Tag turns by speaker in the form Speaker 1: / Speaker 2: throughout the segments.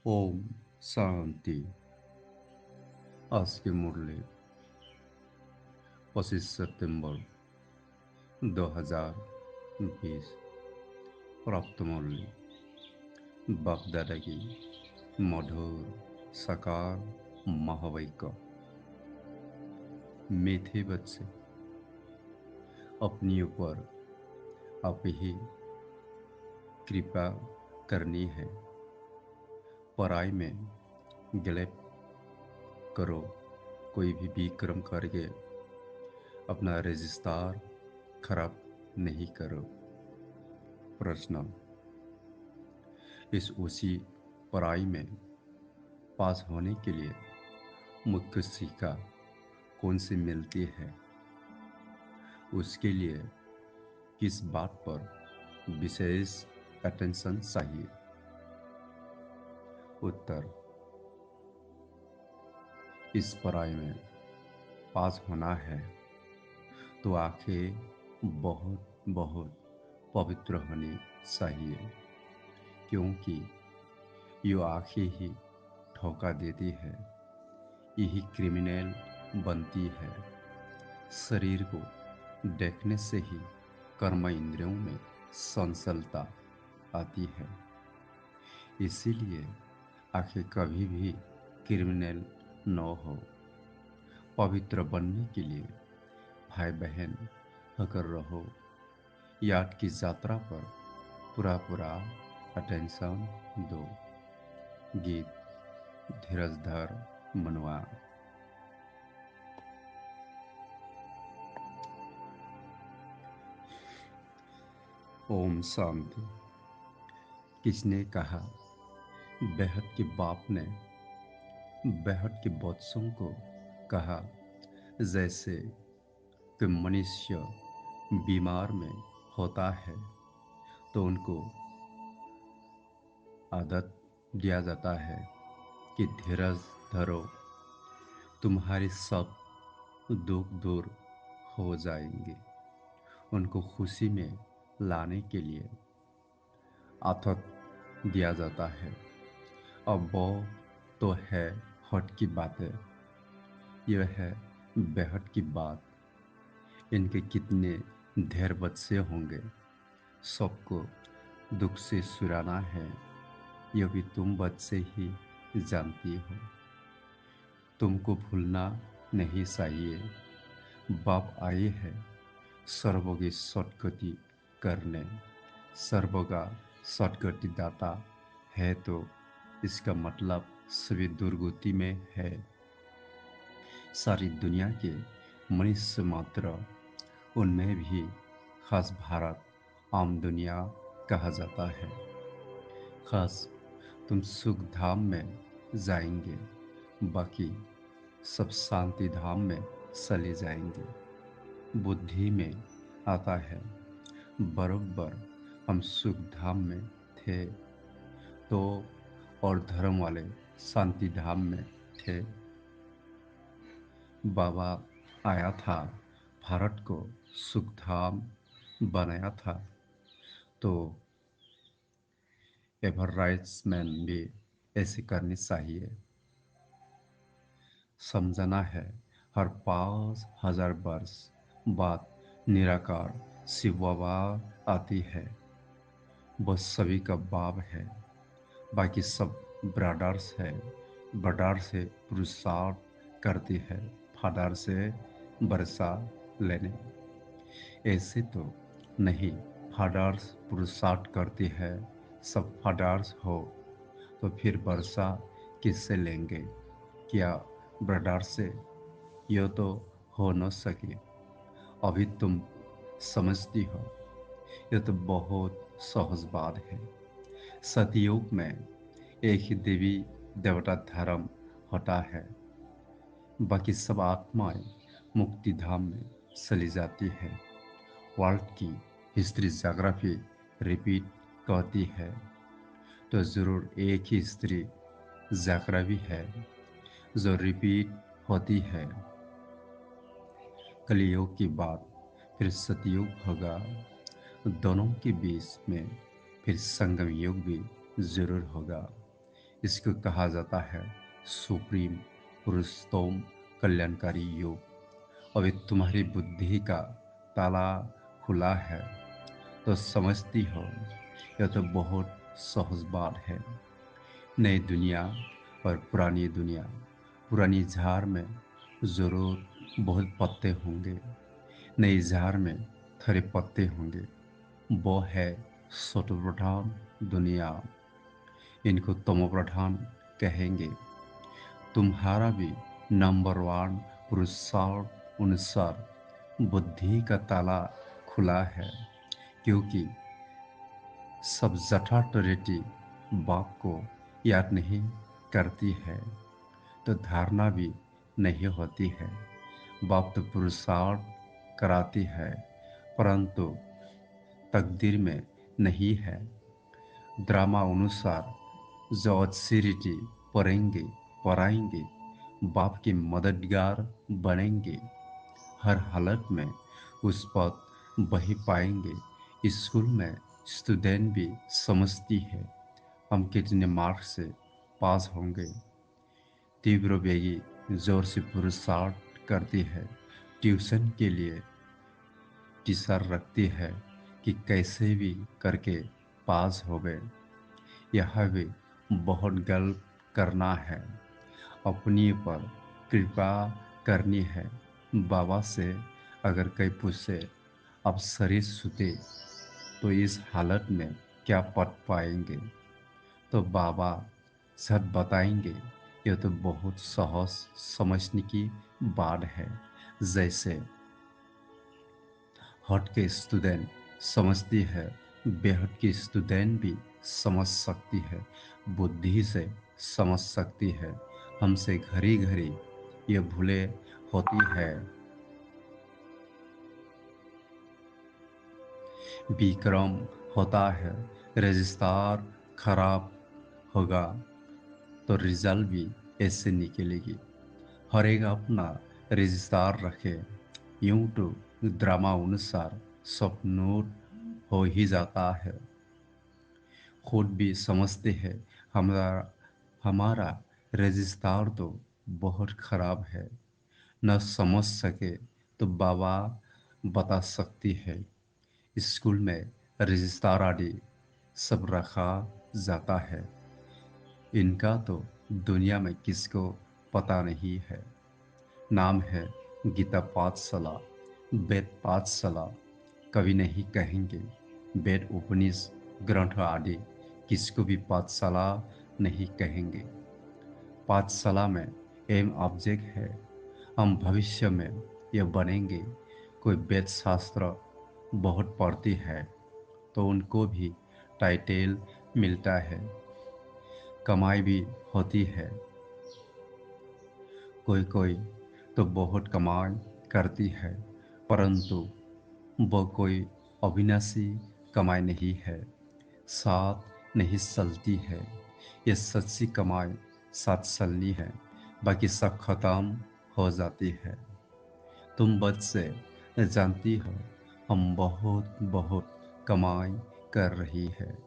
Speaker 1: ओम शांति। आज की मुरली 25 सितंबर 2020। प्राप्त मुरली बाप दादा की मधुर साकार महावाक्य। मीठे बच्चे, अपने ऊपर आप ही कृपा करनी है। पढ़ाई में गलत करो, कोई भी विक्रम करके अपना रजिस्टर खराब नहीं करो। प्रश्न, इस उसी पढ़ाई में पास होने के लिए मुख्य शिक्षा कौन सी मिलती है? उसके लिए किस बात पर विशेष अटेंशन चाहिए? उत्तर, इस पढ़ाई में पास होना है तो आंखें बहुत बहुत पवित्र होनी चाहिए, क्योंकि ये आंखें ही धोखा देती है, यही क्रिमिनल बनती है। शरीर को देखने से ही कर्म इंद्रियों में संसलता आती है। इसीलिए आंखें कभी भी क्रिमिनल न हो। पवित्र बनने के लिए भाई बहन होकर रहो। याद की यात्रा पर पूरा पूरा अटेंशन दो। गीत धीरजधर मनवा। ओम शांति। किसने कहा? बेहद के बाप ने बेहद के बच्चों को कहा, जैसे कि मनुष्य बीमार में होता है तो उनको आदत दिया जाता है कि धीरज धरो, तुम्हारी सब दुख दूर हो जाएंगे। उनको खुशी में लाने के लिए आदत दिया जाता है। अब वो तो है हट की बातें, यह है बेहद की बात। इनके कितने ढेर बच्चे होंगे, सबको दुख से सुराना है, यह भी तुम बच्चे ही जानती हो। तुमको भूलना नहीं चाहिए, बाप आए हैं सर्व की सदगति करने। सर्व का सदगति दाता है तो इसका मतलब सभी दुर्गति में है। सारी दुनिया के मनुष्य मात्र, उनमें भी खास भारत आम दुनिया कहा जाता है। खास तुम सुख धाम में जाएंगे, बाकी सब शांति धाम में चले जाएंगे। बुद्धि में आता है, बरोबर हम सुख धाम में थे तो और धर्म वाले शांति धाम में थे। बाबा आया था, भारत को सुख धाम बनाया था, तो एवरराइट्समैन भी ऐसे करनी चाहिए। समझना है, हर 5,000 वर्ष बाद निराकार शिव बाबा आती है। वह सभी का बाप है, बाकी सब ब्रदर्स है। ब्रदर से पुरुषार्थ करती है, फादर से वर्षा लेने। ऐसे तो नहीं, फादर्स पुरुषार्थ करती है, सब फादर्स हो तो फिर वर्षा किससे लेंगे? क्या ब्रदर से? यह तो हो न सके। अभी तुम समझती हो, यह तो बहुत सहज बात है। सतयुग में एक ही देवी देवता धर्म होता है, बाकी सब आत्माएं मुक्ति धाम में चली जाती है। वर्ल्ड की हिस्ट्री जोग्राफी रिपीट कहती है, तो जरूर एक ही हिस्ट्री जोग्राफी है जो रिपीट होती है। कलयुग की बात फिर सतयुग होगा, दोनों के बीच में फिर संगम युग भी जरूर होगा। इसको कहा जाता है सुप्रीम पुरुषोत्तम कल्याणकारी योग। अभी तुम्हारी बुद्धि का ताला खुला है तो समझती हो यह तो बहुत सहज बात है। नई दुनिया और पुरानी दुनिया, पुरानी झाड़ में जरूर बहुत पत्ते होंगे, नई झाड़ में थोड़े पत्ते होंगे। वो है सतो प्रधान दुनिया, इनको तमो प्रधान कहेंगे। तुम्हारा भी नंबर वन पुरुषार्थ अनुसार बुद्धि का ताला खुला है, क्योंकि सब जठाटरिटी बाप को याद नहीं करती है तो धारणा भी नहीं होती है। बाप तो पुरुषार्थ कराती है, परंतु तकदीर में नहीं है। ड्रामा अनुसार जो ऑथोरिटी पढ़ेंगे पढ़ाएंगे बाप के मददगार बनेंगे। हर हालत में उस पद वही पाएंगे। स्कूल में स्टूडेंट भी समझती है हम कितने मार्क्स से पास होंगे। तीव्र वेगी जोर से पुरुषार्थ करती है, ट्यूशन के लिए टीचर रखती है कि कैसे भी करके पास हो गए। यह भी बहुत गलत करना है, अपने पर कृपा करनी है। बाबा से अगर कोई पूछे अब शरीर सुते तो इस हालत में क्या पढ़ पाएंगे, तो बाबा झट बताएंगे यह तो बहुत सहज समझने की बात है। जैसे हट के स्टूडेंट समझती है, बेहद की स्टूडेंट भी समझ सकती है, बुद्धि से समझ सकती है। हमसे घड़ी घड़ी ये भूले होती है। विक्रम होता है, रजिस्ट्रार खराब होगा तो रिजल्ट भी ऐसे निकलेगी। हर एक अपना रजिस्ट्रार रखे, यूं तो ड्रामा अनुसार सब नोट हो ही जाता है। खुद भी समझते हैं हमारा हमारा रजिस्ट्रार तो बहुत खराब है। न समझ सके तो बाबा बता सकती है। स्कूल में रजिस्ट्रार आदि सब रखा जाता है, इनका तो दुनिया में किसको पता नहीं है। नाम है गीता पाठशाला, वेद पाठशाला। कभी नहीं कहेंगे वेद उपनिषद ग्रंथ आदि, किसको भी पाठशाला नहीं कहेंगे। पाठशाला में एम ऑब्जेक्ट है, हम भविष्य में यह बनेंगे। कोई वेद शास्त्र बहुत पढ़ती है तो उनको भी टाइटल मिलता है, कमाई भी होती है। कोई कोई तो बहुत कमाई करती है, परंतु वो कोई अविनाशी कमाई नहीं है, साथ नहीं चलती है। ये सच्ची कमाई साथ चलनी है, बाकी सब खत्म हो जाती है। तुम बच्चे जानती हो हम बहुत बहुत कमाई कर रही है,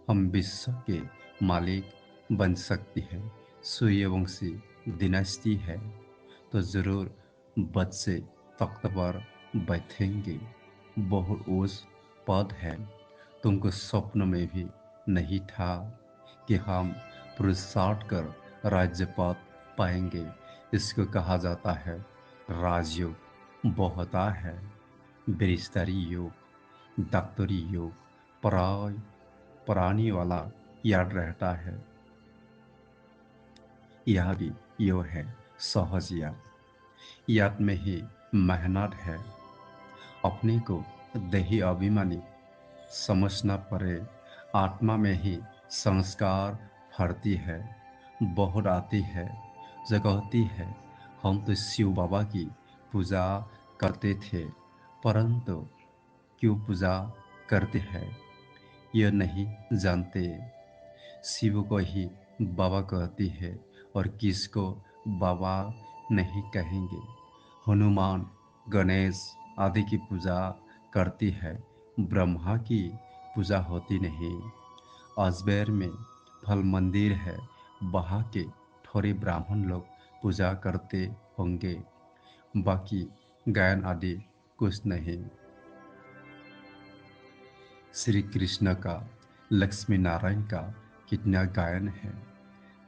Speaker 1: हम विश्व के मालिक बन सकती है। सूर्यवंशी डिनेस्टी है तो जरूर बच्चे तख्त पर बैठेंगे। बहुत ऊंच पद है, तुमको स्वप्न में भी नहीं था कि हम पुरुषार्थ कर राज्य पद पाएंगे। इसको कहा जाता है राजयोग। वो होता है बेरिस्तारी योग, डॉक्टरी योग। पराय पराने वाला याद रहता है। यह भी योग है सहज याद। याद में ही मेहनत है। अपने को देही अभिमानी समझना पड़े, आत्मा में ही संस्कार भरती है। बहुत आती है जो कहती है हम तो शिव बाबा की पूजा करते थे, परंतु क्यों पूजा करते हैं यह नहीं जानते। शिव को ही बाबा कहती है और किसको बाबा नहीं कहेंगे। हनुमान गणेश आदि की पूजा करती है, ब्रह्मा की पूजा होती नहीं। अजमेर में फल मंदिर है, वहाँ के थोड़े ब्राह्मण लोग पूजा करते होंगे, बाकी गायन आदि कुछ नहीं। श्री कृष्ण का, लक्ष्मी नारायण का कितना गायन है,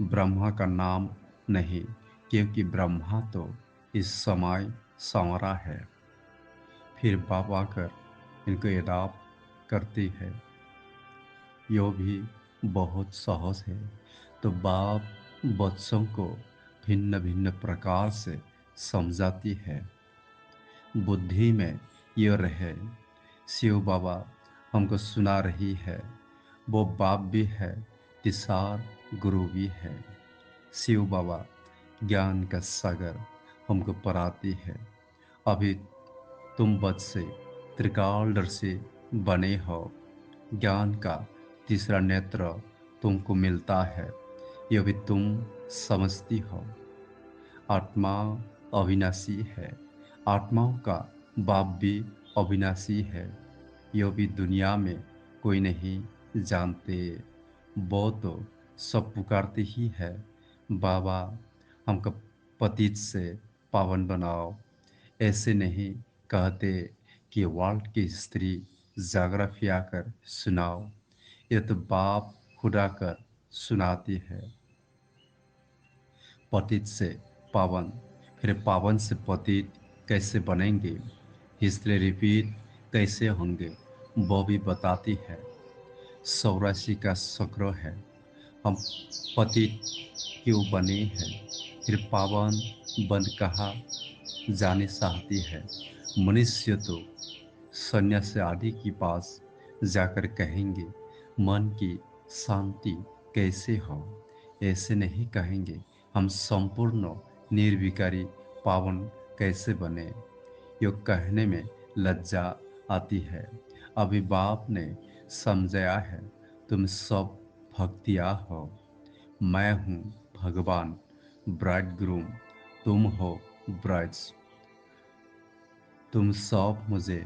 Speaker 1: ब्रह्मा का नाम नहीं, क्योंकि ब्रह्मा तो इस समय संवरा है। फिर बाप आकर इनको एडाप्ट करती है, यो भी बहुत सहज है। तो बाप बच्चों को भिन्न भिन्न प्रकार से समझाती है, बुद्धि में ये रहे। शिव बाबा हमको सुना रही है, वो बाप भी है, तिसार गुरु भी है। शिव बाबा ज्ञान का सागर हमको पढ़ाती है। अभी तुम बच्चे त्रिकालदर्शी बने हो, ज्ञान का तीसरा नेत्र तुमको मिलता है, यह भी तुम समझती हो। आत्मा अविनाशी है, आत्माओं का बाप भी अविनाशी है, यह भी दुनिया में कोई नहीं जानते। वो तो सब पुकारते ही है, बाबा हमको पतित से पावन बनाओ। ऐसे नहीं कहते कि वर्ल्ड की स्त्री जाग्रफी आकर सुनाओ, ये तो बाप खुदा कर सुनाती है। पतित से पावन, फिर पावन से पतित कैसे बनेंगे, हिस्ट्री रिपीट कैसे होंगे, वो भी बताती है। सौराशी का शक्र है, हम पतित क्यों बने हैं, फिर पावन बन कहा जाने चाहती है। मनुष्य तो सन्यासी आदि के पास जाकर कहेंगे मन की शांति कैसे हो, ऐसे नहीं कहेंगे हम संपूर्ण निर्विकारी पावन कैसे बने। यो कहने में लज्जा आती है। अभी बाप ने समझाया है, तुम सब भक्तिया हो, मैं हूँ भगवान ब्राइड ग्रूम, तुम हो ब्राइड्स। तुम सब मुझे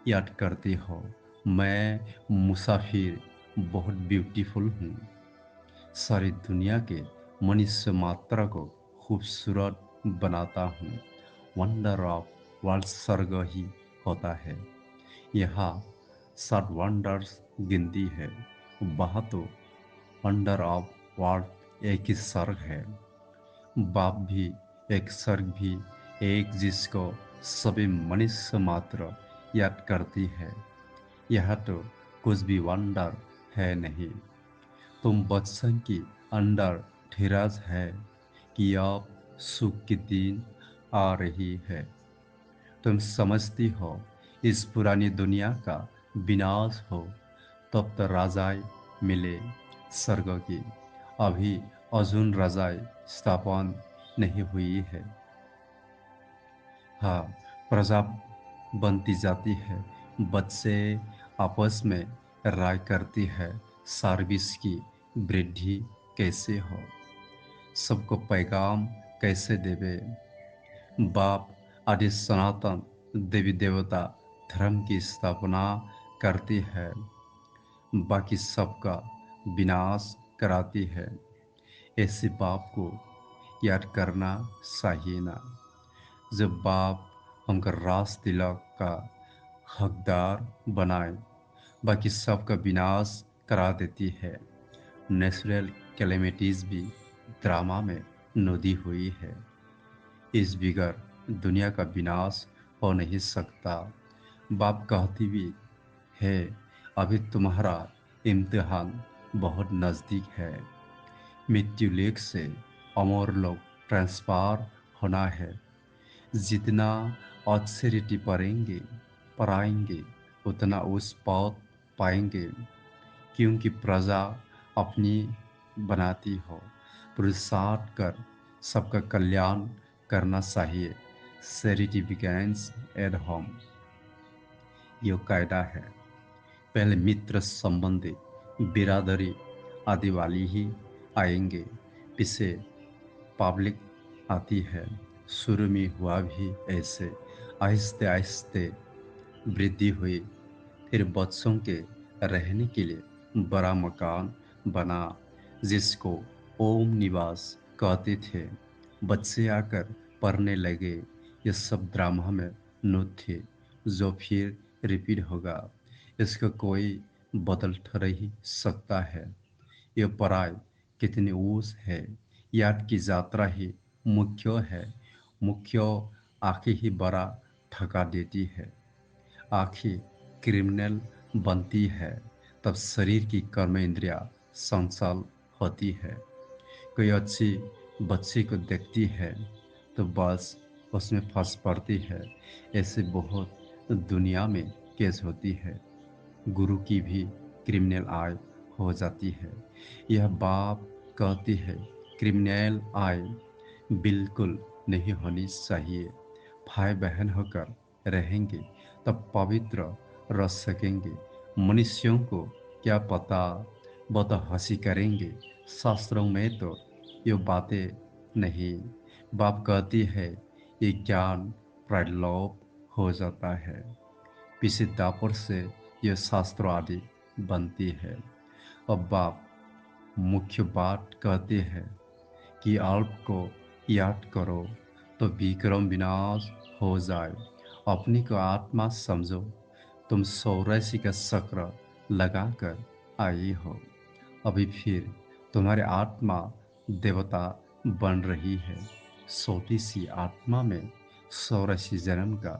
Speaker 1: याद करती हो, मैं मुसाफिर बहुत ब्यूटीफुल हूँ, सारी दुनिया के मनुष्य मात्रा को खूबसूरत बनाता हूँ। वंडर ऑफ वर्ल्ड स्वर्ग ही होता है, यहाँ 7 वंडर्स गिनती है, वहाँ तो वंडर ऑफ वर्ल्ड एक ही स्वर्ग है। बाप भी एक, स्वर्ग भी एक, जिसको सभी मनुष्य मात्र याद करती है। यह तो कुछ भी वंडर है नहीं। तुम बच्चन की अंडर धीरज है कि अब सुख की दिन आ रही है। तुम समझती हो इस पुरानी दुनिया का विनाश हो, तब तो राजाएं मिले स्वर्ग की, अभी अजून राजाएं स्थापन नहीं हुई है। हाँ, प्रजा बनती जाती है, बच्चे आपस में राय करती है, सर्विस की वृद्धि कैसे हो, सबको पैगाम कैसे देवे। बाप आदि सनातन देवी देवता धर्म की स्थापना करती है, बाकी सबका विनाश कराती है। ऐसे बाप को याद करना चाहिए ना। जब बाप हमको रास तिलक का हकदार बनाए, बाकी सबका विनाश करा देती है। नेचुरल कैलेमिटीज भी ड्रामा में नोदी हुई है, इस बिगर दुनिया का विनाश हो नहीं सकता। बाप कहती भी है, अभी तुम्हारा इम्तिहान बहुत नज़दीक है, मृत्यु लेख से अमर लोग ट्रांसफर होना है। जितना ऑथेरिटी पढ़ाएंगे उतना उस पद पाएंगे, क्योंकि प्रजा अपनी बनाती हो, पुरुषार्थ कर सबका कल्याण करना चाहिए। चैरिटी बिगिंस एट होम, ये कायदा है। पहले मित्र संबंधी बिरादरी आदि वाली ही आएंगे, पीछे पब्लिक आती है। शुरू में हुआ भी ऐसे, आहिस्ते आहिस्ते वृद्धि हुई। फिर बच्चों के रहने के लिए बड़ा मकान बना, जिसको ओम निवास कहते थे, बच्चे आकर पढ़ने लगे। ये सब ड्रामा में नोट थे, जो फिर रिपीट होगा। इसका कोई बदल ठहर ही सकता है। ये पढ़ाई कितनी ऊस है, याद की यात्रा ही मुख्य है। मुख्य आंखें ही बड़ा ठगा देती है। आंखें क्रिमिनल बनती है, तब शरीर की कर्म इंद्रिया संचाल होती है। कोई अच्छी बच्ची को देखती है तो बस उसमें फंस पड़ती है। ऐसे बहुत दुनिया में केस होती है। गुरु की भी क्रिमिनल आय हो जाती है। यह बाप कहती है, क्रिमिनल आय बिल्कुल नहीं होनी चाहिए। भाई बहन होकर रहेंगे तब पवित्र रह सकेंगे। मनुष्यों को क्या पता, वो तो हंसी करेंगे। शास्त्रों में तो ये बातें नहीं। बाप कहती है, ये ज्ञान प्रलोभ हो जाता है। पीछे दापर से यह शास्त्र आदि बनती है। अब बाप मुख्य बात कहते हैं कि अल्प को याद करो तो विक्रम विनाश हो जाए। अपनी को आत्मा समझो, तुम 84 का चक्र लगाकर आई हो। अभी फिर तुम्हारी आत्मा देवता बन रही है। छोटी सी आत्मा में 84 जन्म का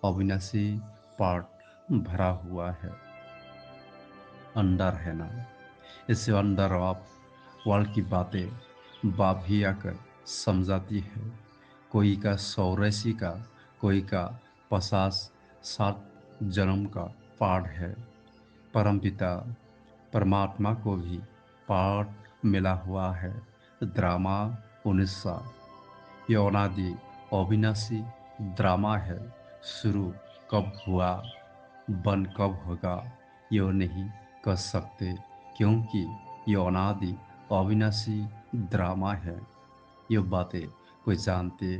Speaker 1: अविनाशी पार्ट भरा हुआ है। अंडर है ना, इसे अंडर ऑफ वर्ल्ड की बातें बाप ही आकर समझाती है। कोई का 84 का, कोई का 50-60 जन्म का पाठ है। परमपिता परमात्मा को भी पाठ मिला हुआ है। ड्रामा 19 ये अनादि अविनाशी ड्रामा है। शुरू कब हुआ, बंद कब होगा, ये नहीं कह सकते, क्योंकि ये अनादि अविनाशी ड्रामा है। ये बातें कोई जानते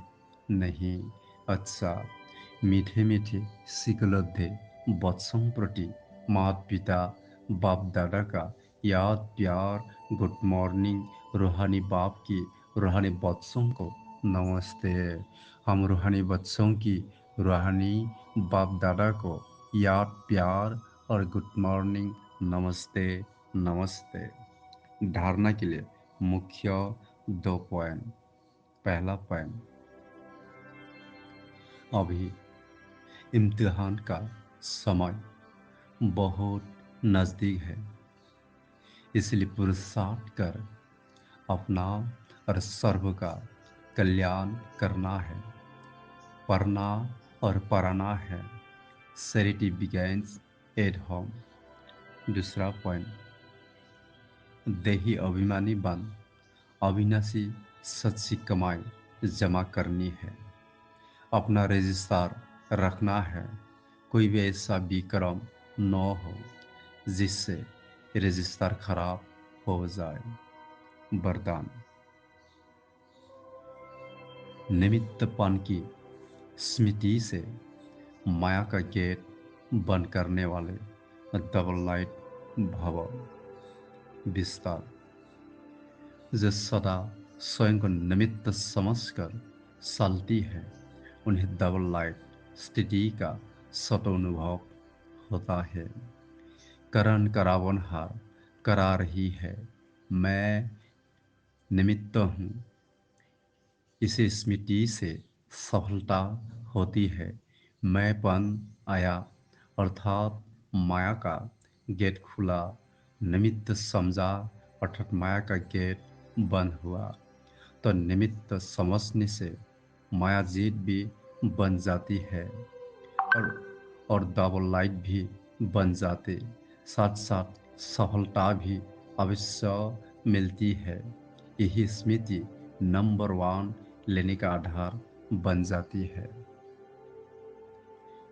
Speaker 1: नहीं। अच्छा, मीठे मीठे सिकलद्धे बच्चों प्रति माता पिता बाप दादा का याद प्यार गुड मॉर्निंग। रूहानी बाप की रूहानी बच्चों को नमस्ते। हम रूहानी बच्चों की रूहानी बाप दादा को याद प्यार और गुड मॉर्निंग, नमस्ते नमस्ते। धारणा के लिए मुख्य 2 पॉइंट। पहला पॉइंट, अभी इम्तिहान का समय बहुत नज़दीक है, इसलिए पुरुषार्थ कर अपना और सर्व का कल्याण करना है। पढ़ना और पढ़ाना है। Charity begins at home. दूसरा पॉइंट, देही अभिमानी बन अविनाशी सच्ची कमाई जमा करनी है। अपना रजिस्टर रखना है। कोई भी ऐसा विक्रम न हो जिससे रजिस्टर खराब हो जाए। वरदान, निमित्तपन की स्मृति से माया का गेट बंद करने वाले डबल लाइट भव। विस्तार, जो सदा स्वयं को निमित्त समझकर चलती है, उन्हें डबल लाइट स्थिति का सत अनुभव होता है। करण करावनहार करा रही है, मैं निमित्त हूँ। इसे स्मृति से सफलता होती है। मैंपन आया, अर्थात माया का गेट खुला। निमित्त समझा, अर्थात माया का गेट बंद हुआ। तो निमित्त समझने से माया जीत भी बन जाती है और डबल लाइट भी बन जाते। साथ साथ सफलता भी अवश्य मिलती है। यही स्मृति नंबर 1 लेने का आधार बन जाती है।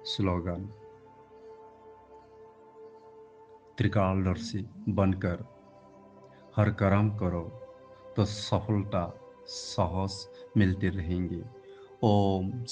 Speaker 1: स्लोगन, त्रिकालदर्शी बनकर हर कर्म करो तो सफलता सहज मिलती रहेंगी। ओम